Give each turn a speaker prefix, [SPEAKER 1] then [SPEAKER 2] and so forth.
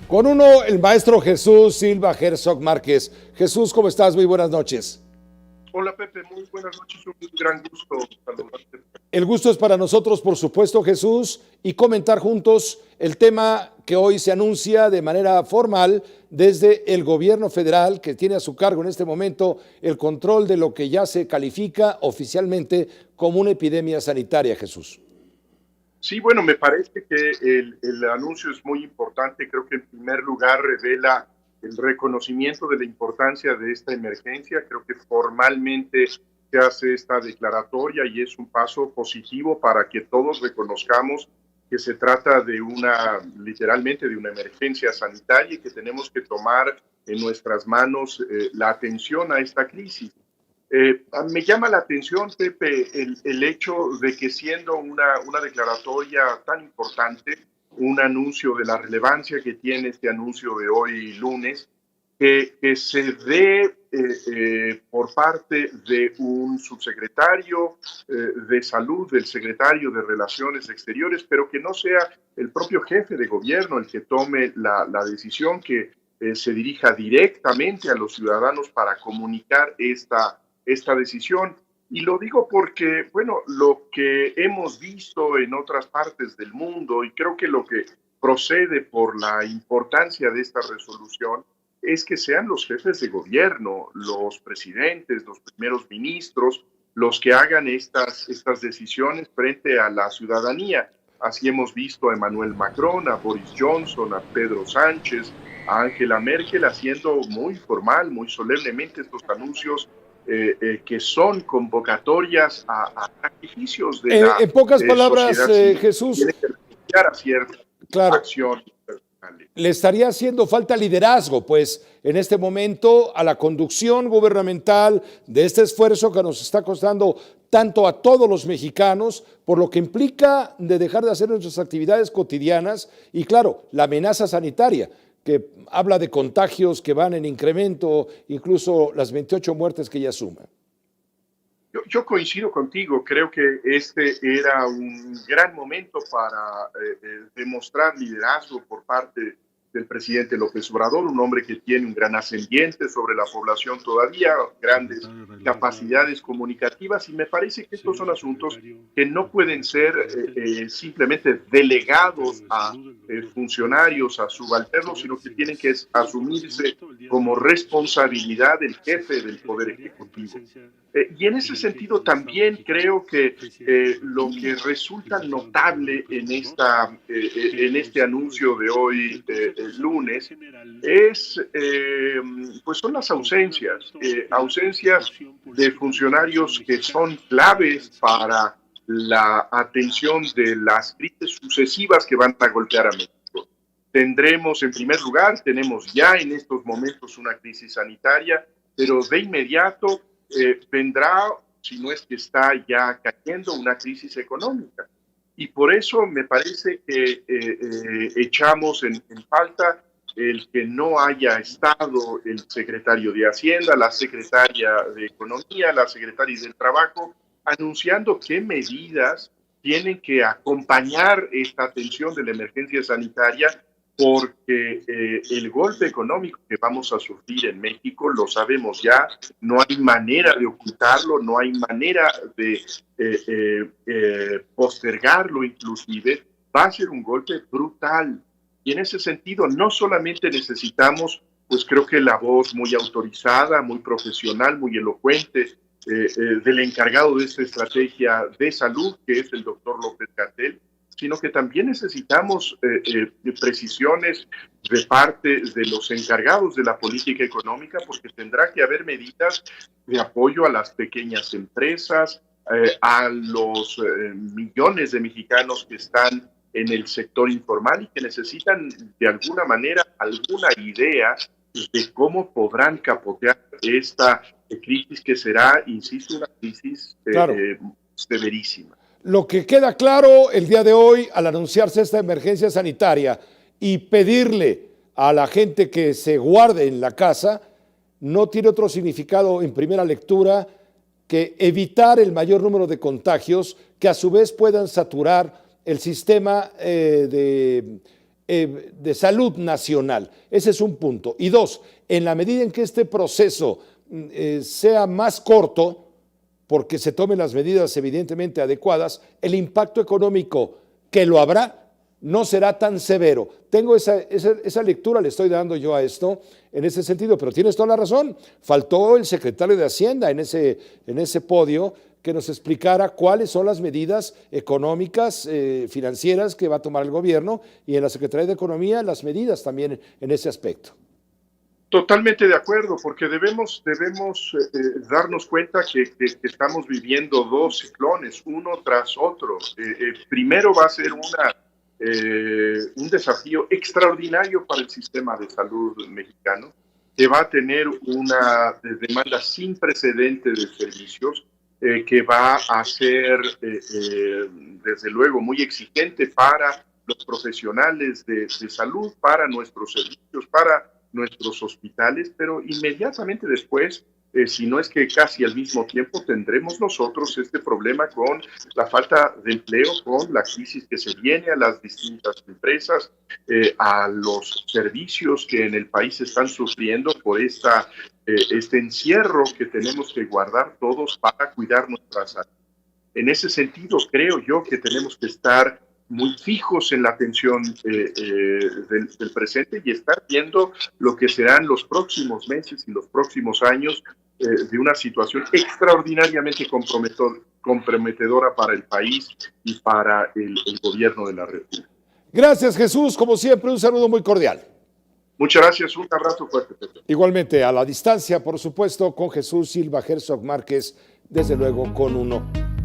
[SPEAKER 1] Con uno, el maestro Jesús Silva Herzog Márquez. Jesús, ¿cómo estás? Muy buenas noches.
[SPEAKER 2] Hola Pepe, muy buenas noches, un gran gusto saludarte.
[SPEAKER 1] El gusto es para nosotros, por supuesto, Jesús, y comentar juntos el tema que hoy se anuncia de manera formal desde el gobierno federal, que tiene a su cargo en este momento el control de lo que ya se califica oficialmente como una epidemia sanitaria, Jesús.
[SPEAKER 2] Sí, bueno, me parece que el anuncio es muy importante. Creo que en primer lugar revela el reconocimiento de la importancia de esta emergencia. Creo que formalmente se hace esta declaratoria y es un paso positivo para que todos reconozcamos que se trata de literalmente de una emergencia sanitaria y que tenemos que tomar en nuestras manos la atención a esta crisis. Me llama la atención, Pepe, el hecho de que siendo una declaratoria tan importante, un anuncio de la relevancia que tiene este anuncio de hoy lunes, que se dé por parte de un subsecretario de salud, del secretario de Relaciones Exteriores, pero que no sea el propio jefe de gobierno el que tome la decisión, que se dirija directamente a los ciudadanos para comunicar esta decisión. Y lo digo porque, bueno, lo que hemos visto en otras partes del mundo, y creo que lo que procede por la importancia de esta resolución, es que sean los jefes de gobierno, los presidentes, los primeros ministros, los que hagan estas decisiones frente a la ciudadanía. Así hemos visto a Emmanuel Macron, a Boris Johnson, a Pedro Sánchez, a Angela Merkel haciendo muy formal, muy solemnemente estos anuncios que son convocatorias a sacrificios de la
[SPEAKER 1] En pocas palabras,
[SPEAKER 2] sociedad civil, que
[SPEAKER 1] Jesús,
[SPEAKER 2] tiene que renunciar a ciertas
[SPEAKER 1] claro,
[SPEAKER 2] acciones personales.
[SPEAKER 1] le estaría haciendo falta liderazgo, pues, en este momento a la conducción gubernamental de este esfuerzo que nos está costando tanto a todos los mexicanos, por lo que implica de dejar de hacer nuestras actividades cotidianas y, claro, la amenaza sanitaria, que habla de contagios que van en incremento, incluso las 28 muertes que ya suman.
[SPEAKER 2] Yo coincido contigo, creo que este era un gran momento para demostrar liderazgo por parte del presidente López Obrador, un hombre que tiene un gran ascendiente sobre la población todavía, grandes capacidades comunicativas, y me parece que estos son asuntos que no pueden ser simplemente delegados a funcionarios, a subalternos, sino que tienen que asumirse como responsabilidad del jefe del Poder Ejecutivo. Y en ese sentido también creo que lo que resulta notable en este anuncio de hoy, el lunes, pues son las ausencias de funcionarios que son claves para la atención de las crisis sucesivas que van a golpear a México. En primer lugar, tenemos ya en estos momentos una crisis sanitaria, pero de inmediato vendrá, si no es que está ya cayendo, una crisis económica. Y por eso me parece que echamos en falta el que no haya estado el secretario de Hacienda, la secretaria de Economía, la secretaria del Trabajo, anunciando qué medidas tienen que acompañar esta atención de la emergencia sanitaria, porque el golpe económico que vamos a sufrir en México lo sabemos ya, no hay manera de ocultarlo, no hay manera de postergarlo inclusive, va a ser un golpe brutal. Y en ese sentido no solamente necesitamos, pues creo que la voz muy autorizada, muy profesional, muy elocuente del encargado de esta estrategia de salud, que es el doctor López-Gatell, sino que también necesitamos precisiones de parte de los encargados de la política económica, porque tendrá que haber medidas de apoyo a las pequeñas empresas, a los millones de mexicanos que están en el sector informal y que necesitan de alguna manera alguna idea de cómo podrán capotear esta crisis que será, insisto, una crisis
[SPEAKER 1] Claro.
[SPEAKER 2] severísima.
[SPEAKER 1] Lo que queda claro el día de hoy al anunciarse esta emergencia sanitaria y pedirle a la gente que se guarde en la casa, no tiene otro significado en primera lectura que evitar el mayor número de contagios que a su vez puedan saturar el sistema de de salud nacional. Ese es un punto. Y dos, en la medida en que este proceso sea más corto, porque se tomen las medidas evidentemente adecuadas, el impacto económico que lo habrá no será tan severo. Tengo esa lectura, le estoy dando yo a esto en ese sentido, pero tienes toda la razón. Faltó el secretario de Hacienda en ese podio que nos explicara cuáles son las medidas económicas, financieras que va a tomar el gobierno, y en la Secretaría de Economía las medidas también en ese aspecto.
[SPEAKER 2] Totalmente de acuerdo, porque debemos darnos cuenta que estamos viviendo dos ciclones, uno tras otro. Primero va a ser un desafío extraordinario para el sistema de salud mexicano, que va a tener una demanda sin precedente de servicios, que va a ser, desde luego, muy exigente para los profesionales de salud, para nuestros servicios, para nuestros hospitales, pero inmediatamente después, si no es que casi al mismo tiempo, tendremos nosotros este problema con la falta de empleo, con la crisis que se viene a las distintas empresas, a los servicios que en el país están sufriendo por este encierro que tenemos que guardar todos para cuidar nuestra salud. En ese sentido, creo yo que tenemos que estar muy fijos en la atención del presente y estar viendo lo que serán los próximos meses y los próximos años de una situación extraordinariamente comprometedora para el país y para el gobierno de la República.
[SPEAKER 1] Gracias, Jesús. Como siempre, un saludo muy cordial.
[SPEAKER 2] Muchas gracias. Un abrazo fuerte, Pedro.
[SPEAKER 1] Igualmente, a la distancia, por supuesto, con Jesús Silva Herzog Márquez, desde luego con uno.